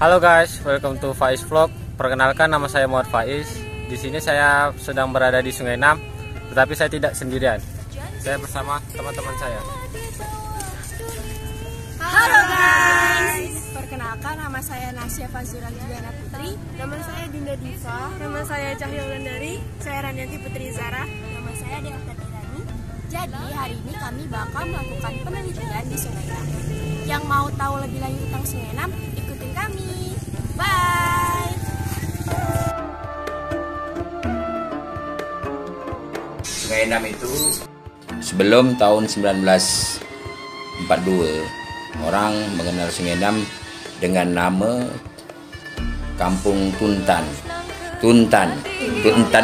Halo guys, welcome to Faiz Vlog. Perkenalkan, nama saya Muhammad Faiz. Di sini saya sedang berada di Sungai Nam, tetapi saya tidak sendirian. Saya bersama teman-teman saya. Halo guys, perkenalkan nama saya Nasya Fazura Juliana Putri. Nama saya Dinda Diva. Nama saya Cahya Wulandari. Saya Ranianti Putri Zara. Nama saya Deokta Tirani. Jadi hari ini kami bakal melakukan penelitian di Sungai Nam. Yang mau tahu lebih lanjut tentang Sungai Nam, ikutin kami. Bye. Sungai Nam itu sebelum tahun 1942 orang mengenal Sungai Nam dengan nama Kampung Tuntan. Tuntan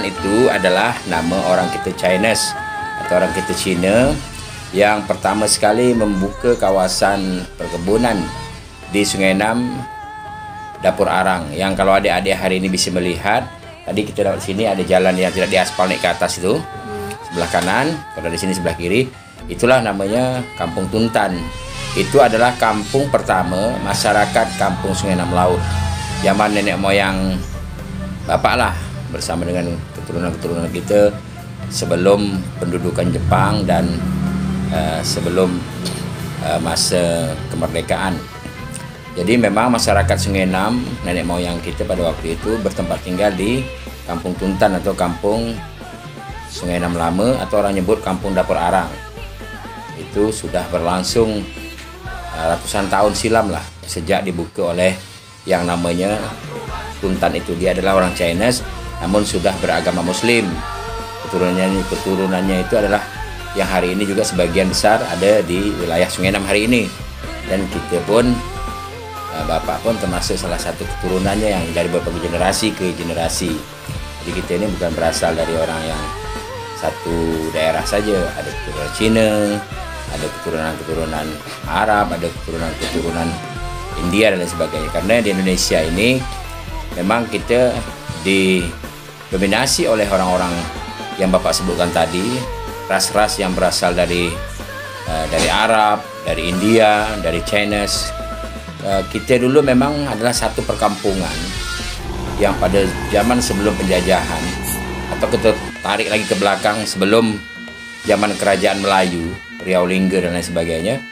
itu adalah nama orang kita Chinese atau orang kita Cina yang pertama sekali membuka kawasan perkebunan di Sungai Nam, Dapur Arang. Yang kalau adik-adik hari ini bisa melihat, tadi kita lewat sini ada jalan yang tidak diaspal naik ke atas itu, sebelah kanan, kalau di sini sebelah kiri, itulah namanya Kampung Tuntan. Itu adalah kampung pertama masyarakat Kampung Sungai Nam Laut. Zaman nenek moyang bapak lah, bersama dengan keturunan-keturunan kita sebelum pendudukan Jepang dan sebelum masa kemerdekaan. Jadi memang masyarakat Sungai Nam, nenek moyang kita pada waktu itu bertempat tinggal di Kampung Tuntan atau Kampung Sungai Nam Lama, atau orang nyebut Kampung Dapur Arang. Itu sudah berlangsung ratusan tahun silam lah, sejak dibuka oleh yang namanya Tuntan itu. Dia adalah orang Chinese namun sudah beragama Muslim. Keturunannya itu adalah yang hari ini juga sebagian besar ada di wilayah Sungai Nam hari ini. Dan kita pun, bapak pun termasuk salah satu keturunannya yang dari beberapa generasi ke generasi. Jadi kita ini bukan berasal dari orang yang satu daerah saja. Ada keturunan Cina, ada keturunan-keturunan Arab, ada keturunan-keturunan India dan lain sebagainya. Karena di Indonesia ini memang kita didominasi oleh orang-orang yang bapak sebutkan tadi, ras-ras yang berasal dari Arab, dari India, dari Chinese. Kita dulu memang adalah satu perkampungan yang pada zaman sebelum penjajahan, atau kita tarik lagi ke belakang sebelum zaman kerajaan Melayu, Riau Lingga dan lain sebagainya.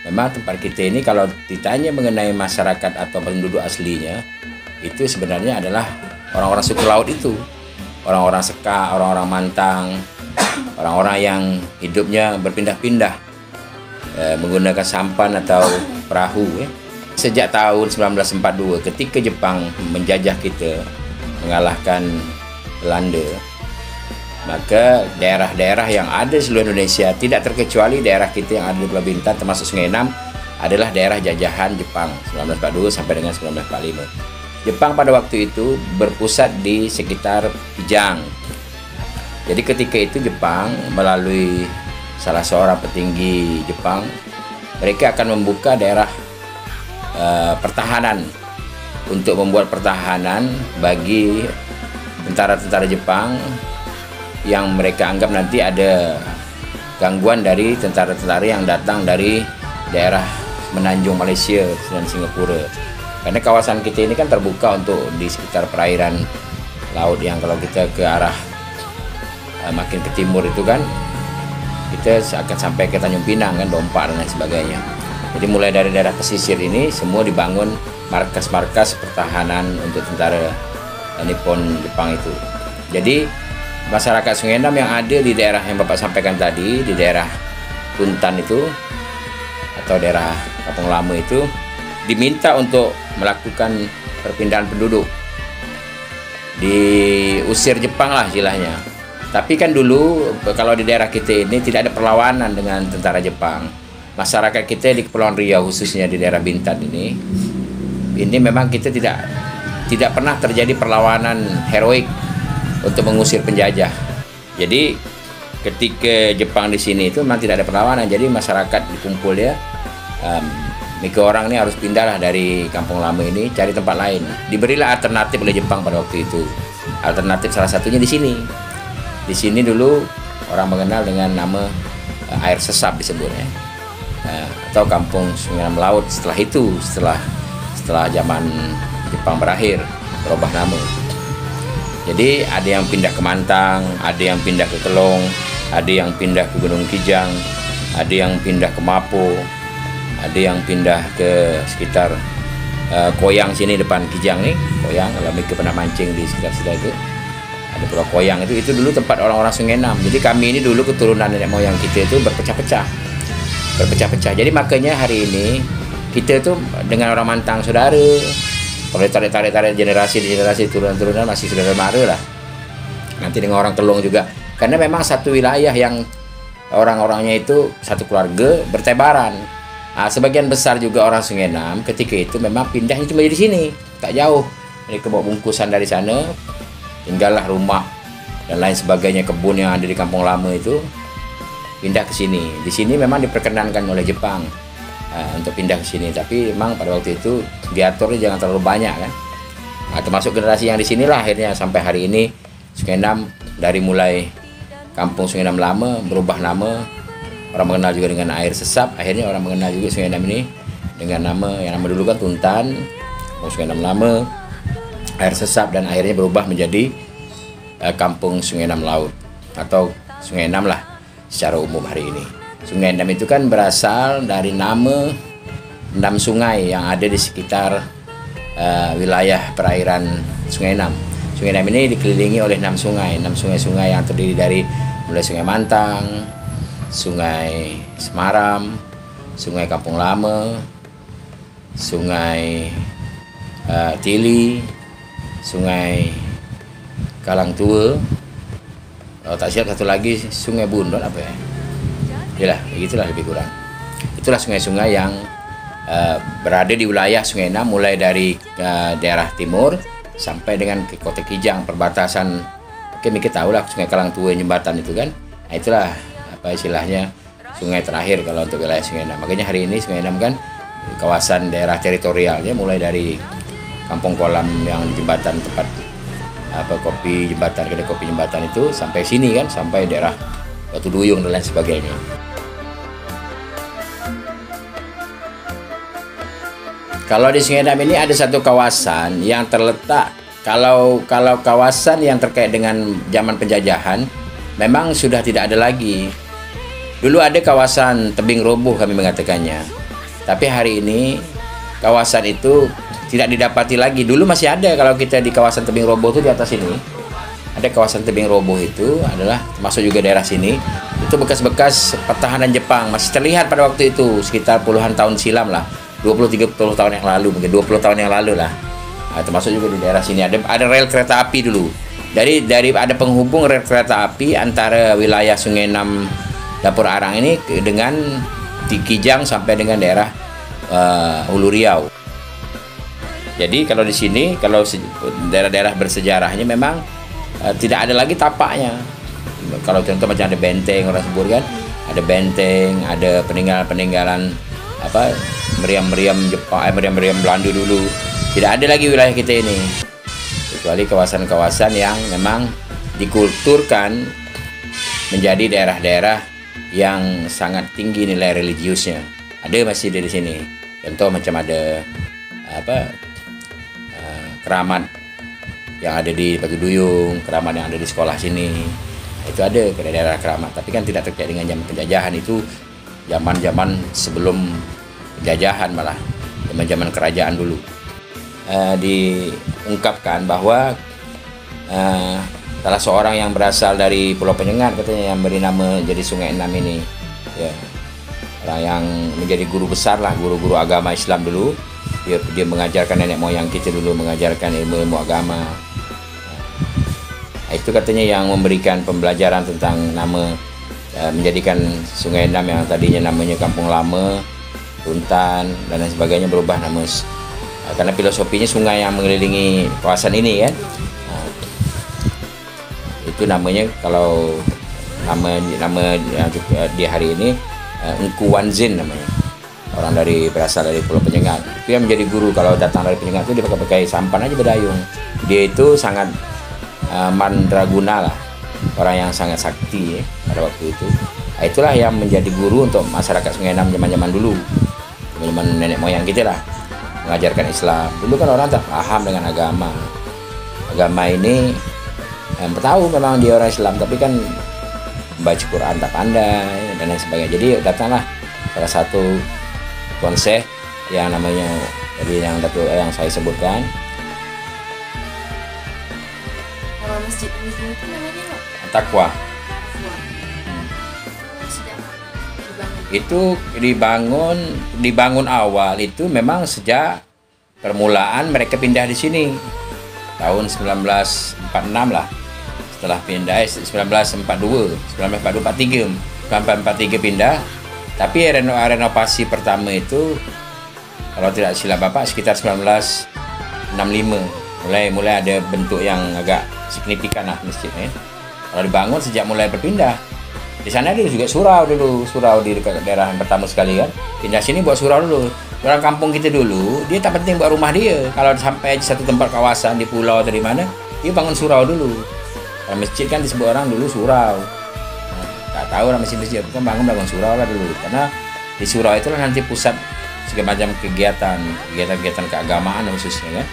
Memang tempat kita ini kalau ditanya mengenai masyarakat atau penduduk aslinya, itu sebenarnya adalah orang-orang suku laut itu. Orang-orang Seka, orang-orang Mantang, orang-orang yang hidupnya berpindah-pindah menggunakan sampan atau perahu ya. Sejak tahun 1942 ketika Jepang menjajah kita, mengalahkan Belanda, maka daerah-daerah yang ada di seluruh Indonesia, tidak terkecuali daerah kita yang ada di Pulau Bintan termasuk Sungai Nam, adalah daerah jajahan Jepang 1942 sampai dengan 1945. Jepang pada waktu itu berpusat di sekitar Pijang. Jadi ketika itu Jepang melalui salah seorang petinggi Jepang, mereka akan membuka daerah pertahanan untuk membuat pertahanan bagi tentara-tentara Jepang yang mereka anggap nanti ada gangguan dari tentara-tentara yang datang dari daerah Semenanjung Malaysia dan Singapura. Karena kawasan kita ini kan terbuka untuk di sekitar perairan laut yang kalau kita ke arah makin ke timur itu kan kita akan sampai ke Tanjung Pinang kan, Dompak dan lain sebagainya. Jadi mulai dari daerah pesisir ini semua dibangun markas-markas pertahanan untuk tentara Nippon Jepang itu. Jadi masyarakat Sungai Nam yang ada di daerah yang Bapak sampaikan tadi, di daerah Tuntan itu atau daerah Kampung Lama itu, diminta untuk melakukan perpindahan penduduk, diusir Jepang lah istilahnya. Tapi kan dulu kalau di daerah kita ini tidak ada perlawanan dengan tentara Jepang. Masyarakat kita di Kepulauan Riau khususnya di daerah Bintan ini memang kita tidak pernah terjadi perlawanan heroik untuk mengusir penjajah. Jadi ketika Jepang di sini itu memang tidak ada perlawanan. Jadi masyarakat dikumpul ya. Mika orang ini harus pindahlah dari Kampung Lama ini, cari tempat lain. Diberilah alternatif oleh Jepang pada waktu itu. Alternatif salah satunya di sini. Di sini dulu orang mengenal dengan nama air sesap disebutnya, atau Kampung Sungai Nam Laut. Setelah itu, setelah setelah zaman Jepang berakhir, berubah nama. Jadi ada yang pindah ke Mantang, ada yang pindah ke Kelong, ada yang pindah ke Gunung Kijang, ada yang pindah ke Mapo, ada yang pindah ke sekitar Koyang sini, depan Kijang nih, Koyang. Kalau Mika pernah mancing di sekitar situ itu, ada Pulau Koyang itu dulu tempat orang-orang Sungai Enam. Jadi kami ini dulu keturunan nenek moyang kita itu berpecah-pecah. Jadi makanya hari ini kita itu dengan orang Mantang saudara. Kalau tarik generasi turunan masih saudara mara lah. Nanti dengan orang Kelong juga. Karena memang satu wilayah yang orang-orangnya itu satu keluarga bertebaran. Nah, sebagian besar juga orang Sungai Enam ketika itu memang pindahnya cuma di sini, tak jauh. Mereka bawa bungkusan dari sana, tinggallah rumah dan lain sebagainya, kebun yang ada di Kampung Lama itu pindah ke sini. Di sini memang diperkenankan oleh Jepang untuk pindah ke sini, tapi memang pada waktu itu diaturnya jangan terlalu banyak kan. Nah, termasuk generasi yang di sinilah akhirnya sampai hari ini Sungai Enam dari mulai Kampung Sungai Enam Lama berubah nama, orang mengenal juga dengan air sesap. Akhirnya orang mengenal juga Sungai Enam ini dengan nama yang nama dulu kan Tuntan, Sungai Enam Lama, air sesap, dan akhirnya berubah menjadi Kampung Sungai Enam Laut atau Sungai Enam lah secara umum hari ini. Sungai Enam itu kan berasal dari nama 6 sungai yang ada di sekitar wilayah perairan Sungai Enam. Sungai Enam ini dikelilingi oleh 6 sungai yang terdiri dari mulai Sungai Mantang, Sungai Semaram, Sungai Kampung Lama, Sungai Tili, Sungai Kalang Tua. Kalau tak silap satu lagi Sungai Bundol apa ya? Yalah, begitulah lebih kurang. Itulah sungai-sungai yang berada di wilayah Sungai Enam, mulai dari daerah timur sampai dengan ke Kota Kijang, perbatasan. Oke, kita tahu lah Sungai Kalang Tua, jembatan itu kan. Nah, itulah apa istilahnya sungai terakhir kalau untuk wilayah Sungai Enam. Makanya hari ini Sungai Enam kan kawasan daerah teritorialnya mulai dari Kampung Kolam yang jembatan tempat kopi jembatan, kedai kopi jembatan itu sampai sini kan, sampai daerah Batu Duyung dan lain sebagainya. Kalau di Sungai Enam ini ada satu kawasan yang terletak, kalau kawasan yang terkait dengan zaman penjajahan memang sudah tidak ada lagi. Dulu ada kawasan tebing roboh kami mengatakannya, tapi hari ini kawasan itu tidak didapati lagi. Dulu masih ada, kalau kita di kawasan tebing roboh itu di atas ini ada kawasan tebing roboh, itu adalah termasuk juga daerah sini, itu bekas-bekas pertahanan Jepang masih terlihat pada waktu itu, sekitar puluhan tahun silam lah, 20-30 tahun yang lalu, mungkin 20 tahun yang lalu lah. Nah, termasuk juga di daerah sini ada rel kereta api dulu. Dari ada penghubung rel kereta api antara wilayah Sungai Enam Dapur Arang ini dengan di Kijang sampai dengan daerah Hulu Riau. Jadi kalau di sini, kalau daerah-daerah bersejarahnya memang tidak ada lagi tapaknya. Kalau contoh macam ada benteng, orang sebut kan, ada benteng, ada peninggalan apa meriam-meriam Jepang, meriam-meriam Belanda dulu. Tidak ada lagi wilayah kita ini, kecuali kawasan-kawasan yang memang dikulturkan menjadi daerah-daerah yang sangat tinggi nilai religiusnya. Ada masih dari sini. Contoh macam ada keramat yang ada di Batu Duyung, keramat yang ada di sekolah sini. Itu ada ke daerah keramat, tapi kan tidak terkait dengan zaman penjajahan. Itu zaman-zaman sebelum penjajahan, malah zaman-zaman kerajaan dulu. Diungkapkan bahwa salah seorang yang berasal dari Pulau Penyengat katanya yang beri nama jadi Sungai Enam ini, ya, orang yang menjadi guru besar lah, guru-guru agama Islam dulu. Dia mengajarkan nenek moyang kita dulu, mengajarkan ilmu-ilmu agama. Itu katanya yang memberikan pembelajaran tentang nama, menjadikan Sungai Enam yang tadinya namanya Kampung Lama, Tuntan dan lain sebagainya berubah nama, karena filosofinya sungai yang mengelilingi kawasan ini kan. Itu namanya, kalau nama di hari ini Engku Wanzin namanya, orang berasal dari Pulau Penyengat. Itu yang menjadi guru. Kalau datang dari Penyengat itu dia pakai sampan aja berdayung. Dia itu sangat mandraguna lah, orang yang sangat sakti ya, pada waktu itu. Nah, itulah yang menjadi guru untuk masyarakat Sungai Enam zaman-zaman dulu, zaman nenek moyang kita lah. mengajarkan Islam. Dulu kan orang tak paham dengan agama ini, yang tahu memang dia orang Islam, tapi kan membaca Quran tak pandai dan lain sebagainya. Jadi datanglah salah satu konsep yang namanya dari yang saya sebutkan. Kalau masjid ini itu namanya Taqwa. sejak Itu dibangun awal itu memang sejak permulaan mereka pindah di sini tahun 1946 lah. Setelah pindah 1942 43 pindah. Tapi renovasi pertama itu kalau tidak silap Bapak sekitar 1965 mulai ada bentuk yang agak signifikan lah masjidnya. Kalau dibangun sejak mulai berpindah. Di sana dulu juga surau di dekat daerah yang pertama sekali kan. Pindah sini buat surau dulu. Orang kampung kita dulu, dia tak penting buat rumah dia. Kalau sampai di satu tempat kawasan di pulau atau di mana, dia bangun surau dulu. Kalau masjid kan disebut orang dulu surau. Nah, tak tahu orang masjid kan bangun surau lah dulu. Karena di surau itulah nanti pusat segala macam kegiatan keagamaan khususnya kan.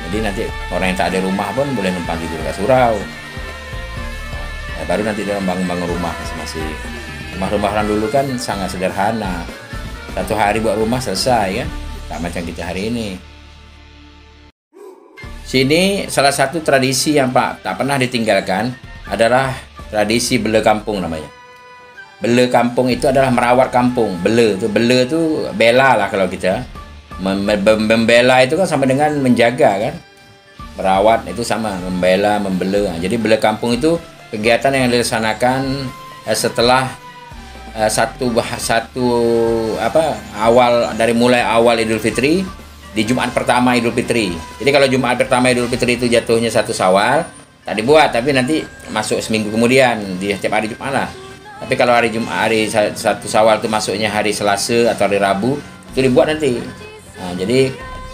Jadi nanti orang yang tak ada rumah pun boleh numpang tidur ke surau. Nah, baru nanti dia bangun rumah masing-masing. Rumah-rumah orang dulu kan sangat sederhana. Satu hari buat rumah selesai kan. Tak macam kita hari ini. Sini salah satu tradisi yang tak pernah ditinggalkan adalah tradisi bela kampung namanya. Bela kampung itu adalah merawat kampung. Bela tu bela lah kalau kita. Membela itu kan sama dengan menjaga kan. Merawat itu sama, membela. Jadi bela kampung itu kegiatan yang dilaksanakan setelah mulai awal Idul Fitri di Jumat pertama Idul Fitri. Jadi kalau Jumat pertama Idul Fitri itu jatuhnya 1 Syawal, tak dibuat, tapi nanti masuk seminggu kemudian di setiap hari Jumat lah. Tapi kalau hari 1 Syawal itu masuknya hari Selasa atau hari Rabu, itu dibuat nanti. Nah, jadi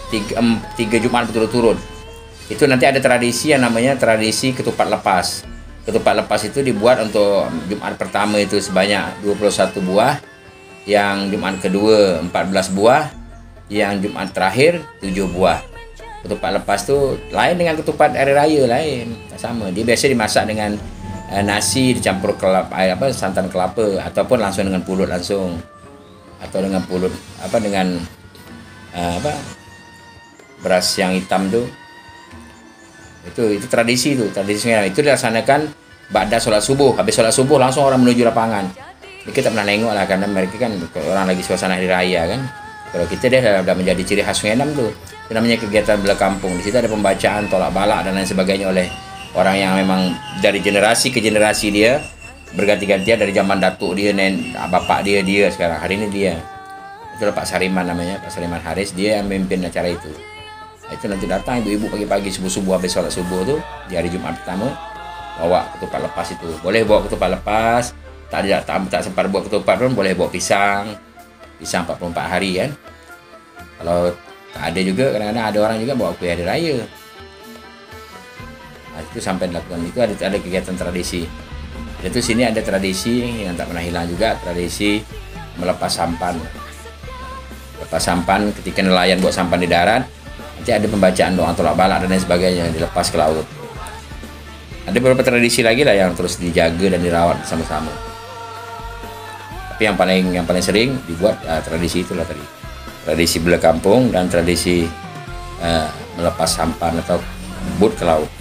3 Jumat berturut-turut. Itu nanti ada tradisi yang namanya tradisi ketupat lepas. Ketupat lepas itu dibuat untuk Jumat pertama itu sebanyak 21 buah, yang Jumat kedua 14 buah, yang Jumat terakhir 7 buah. Ketupat lepas itu lain dengan ketupat hari raya, lain, tak sama. Dia biasa dimasak dengan nasi dicampur santan kelapa, ataupun langsung dengan pulut langsung, atau dengan pulut beras yang hitam tu. Itu tradisi itu dilaksanakan ba'da sholat subuh. Habis sholat subuh langsung orang menuju lapangan. Jadi kita pernah nengok lah, karena mereka kan orang lagi suasana hari raya kan. Kalau kita dia sudah menjadi ciri khas Sungai Enam tuh. Itu namanya kegiatan bela kampung. Di situ ada pembacaan tolak balak dan lain sebagainya oleh orang yang memang dari generasi ke generasi dia berganti-gantian, dari zaman datuk dia, bapak dia sekarang hari ini dia. Itu Pak Sariman namanya, Pak Sariman Haris, dia yang memimpin acara itu. Nah, itu nanti datang ibu-ibu pagi-pagi subuh-subuh habis sholat subuh tuh di hari Jumat pertama bawa ketupat lepas itu. Boleh bawa ketupat lepas, tak sempat buat ketupat pun boleh bawa pisang 44 hari kan. Kalau tak ada juga, kadang-kadang ada orang juga bawa kue hari raya. Nah, itu sampai dilakukan. Itu ada kegiatan tradisi. Dan itu sini ada tradisi yang tak pernah hilang juga, tradisi melepas sampan. Lepas sampan ketika nelayan buat sampan di darat, nanti ada pembacaan doa tolak balak dan lain sebagainya, dilepas ke laut. Ada beberapa tradisi lagi lah yang terus dijaga dan dirawat bersama-sama. Tapi yang paling sering dibuat tradisi itulah tadi. Tradisi bela kampung dan tradisi melepas sampan atau but ke laut.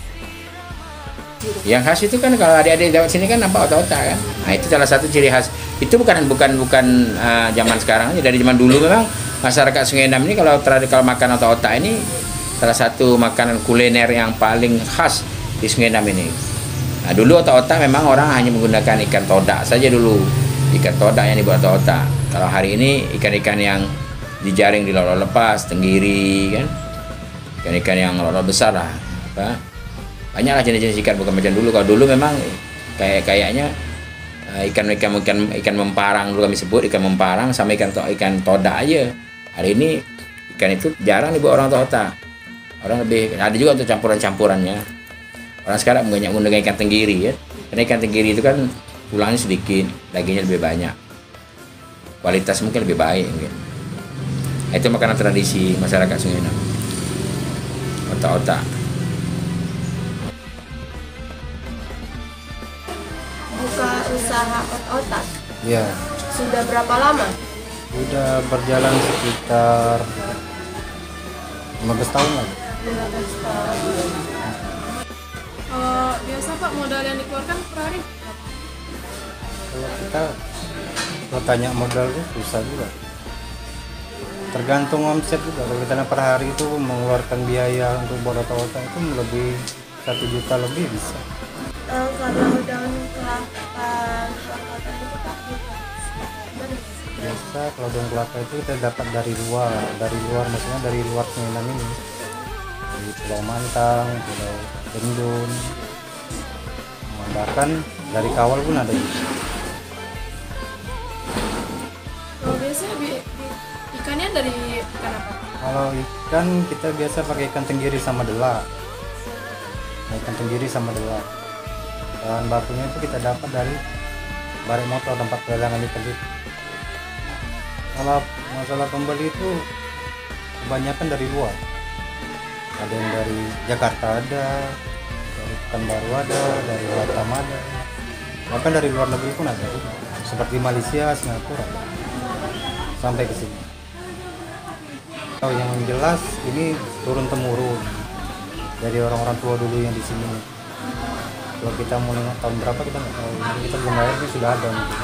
Yang khas itu kan kalau adik-adik lewat sini kan nampak otak-otak kan. Nah, itu salah satu ciri khas. Itu bukan zaman sekarang aja, dari zaman dulu memang masyarakat Sungai Enam ini kalau makan otak-otak ini salah satu makanan kuliner yang paling khas di Sungai Enam ini. Nah, dulu otak-otak memang orang hanya menggunakan ikan todak saja dulu. Ikan todak yang dibuat otak-otak. Kalau hari ini ikan-ikan yang dijaring di laut lepas, tenggiri kan. Ikan-ikan yang laut besar lah. Banyaklah jenis-jenis ikan, bukan macam dulu. Kalau dulu memang kayaknya ikan memparang dulu kami sebut, ikan memparang sama ikan todak aja. Hari ini ikan itu jarang dibuat orang otak-otak. Orang lebih ada juga untuk campurannya. Orang sekarang menggunakan ikan tenggiri ya. Karena ikan tenggiri itu kan tulangnya sedikit, dagingnya lebih banyak. Kualitas mungkin lebih baik mungkin. Nah, Itu makanan tradisi masyarakat Sungai Enam. Otak-otak. Buka usaha otak-otak Ya, sudah berapa lama? udah berjalan sekitar 15 tahun lah. 15 tahun. Biasa Pak, modal yang dikeluarkan per hari? Kalau kita kalau tanya modal itu susah juga. Tergantung omset juga. Kalau kita per hari itu mengeluarkan biaya untuk buat otak-otak itu lebih 1 juta lebih bisa. Kalau daun kelapa otak-otak itu Pak, Biasa kalau daun kelapa itu kita dapat dari luar maksudnya dari luar Sungai Enam ini, dari Pulau Mantang, Pulau Bendun, bahkan dari Kawal pun ada juga. Kalau biasanya ikannya dari ikan apa? Kalau ikan kita biasa pakai ikan tenggiri sama dela. Ikan tenggiri sama dela. Bahan bakunya itu kita dapat dari Barek Motor, tempat pelelangan ikan itu. Kalau masalah pembeli itu kebanyakan dari luar. Ada yang dari Jakarta ada, dari Pekanbaru ada, dari Batam ada. Bahkan dari luar negeri pun ada. Seperti Malaysia, Singapura. Sampai ke sini. Kalau yang jelas ini turun temurun dari orang-orang tua dulu yang di sini. Kalau kita mau nengok tahun berapa kita nggak tahu. Kita belum lahir ini sudah ada mungkin.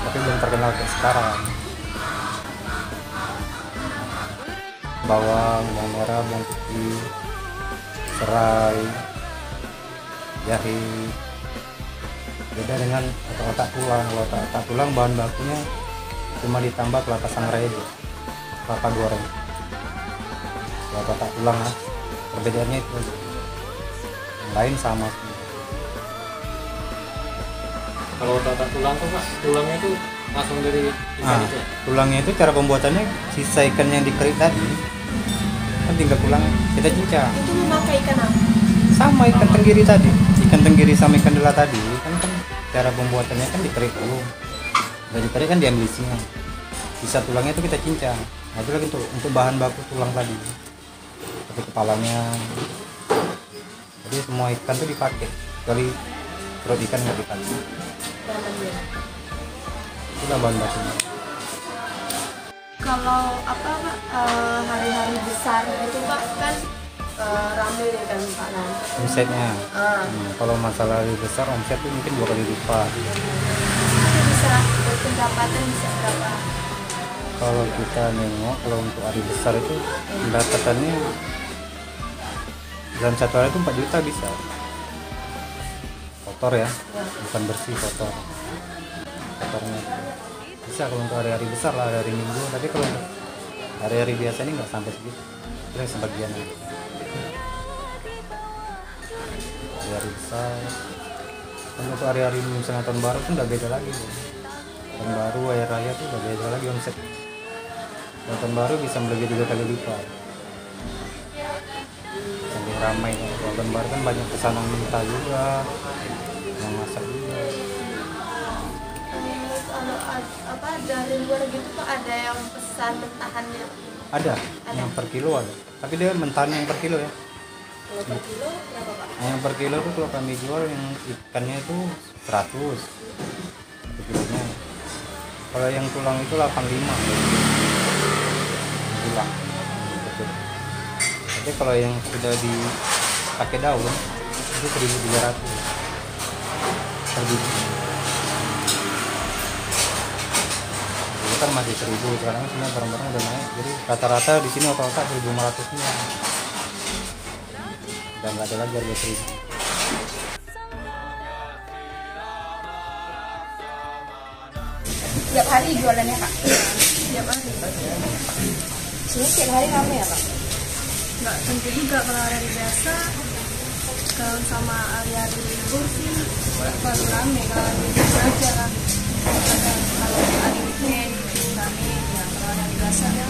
Tapi belum terkenal kayak sekarang. Bawang merah, bawang putih, serai, jahe. Beda dengan otak-otak tulang. Kalau otak-otak tulang bahan bakunya cuma ditambah kelapa sangrai aja, kelapa goreng. Kalau otak tulang lah, perbedaannya itu aja. Yang lain sama semua. Kalau otak tulang tuh Pak, tulangnya itu langsung dari ikan itu ya? Tulangnya itu cara pembuatannya sisa ikan yang dikerik tadi kan tinggal tulang kita cincang itu memakai ikan apa? sama ikan tenggiri tadi, ikan tenggiri sama ikan dela tadi kan cara pembuatannya kan dikerik dulu, udah dikerik kan diambil isinya, sisa tulangnya itu kita cincang. Nah itu lagi untuk bahan baku tulang tadi, seperti kepalanya. Jadi semua ikan tuh dipakai, kecuali perut ikan nggak dipakai. Itulah bahan bakunya. Kalau apa Pak, hari-hari besar itu Pak kan rame nih kan Pak nanti. Omsetnya kalau masalah hari besar omset itu mungkin 2 kali lipat. Itu bisa berpendapatan bisa berapa? Kalau kita nengok kalau untuk hari besar itu pendapatannya dalam 1 hari itu 4 juta bisa. Kotor ya, bukan bersih, kotornya bisa kalau untuk hari-hari besar lah, hari Minggu. Tapi kalau untuk hari-hari biasa ini nggak sampai segitu, itu sebagian aja. Hari besar untuk hari-hari misalnya tahun baru pun udah beda lagi. Tahun baru, hari raya tuh udah beda lagi omset. Tahun baru bisa melebihi 3 kali lipat, saking ramai. Kalau tahun baru kan banyak pesanan minta juga, yang masak juga. Kalau apa dari luar gitu Pak ada yang pesan mentahannya? Ada yang per kilo ada, tapi dia mentahan yang per kilo ya. Kalau per kilo berapa Pak? Yang per kilo tuh kalau kami jual yang ikannya itu 100 per kilonya. Kalau yang tulang itu 85 tulang. Tapi kalau yang sudah dipakai daun itu 1.300 per biji. Dulu kan masih 1.000, sekarang semua barang-barang udah naik. Jadi rata-rata di sini otak-otak 1.500 semua. Dan nggak ada lagi harga 1.000. Tiap hari jualannya Kak? Tiap hari. Sini tiap hari ramai ya Kak? Nggak tentu juga, kalau hari biasa kalau sama hari-hari libur sih baru rame. Kalau hari biasa aja lah, kalau hari weekend rame ya. Kalau hari biasa ya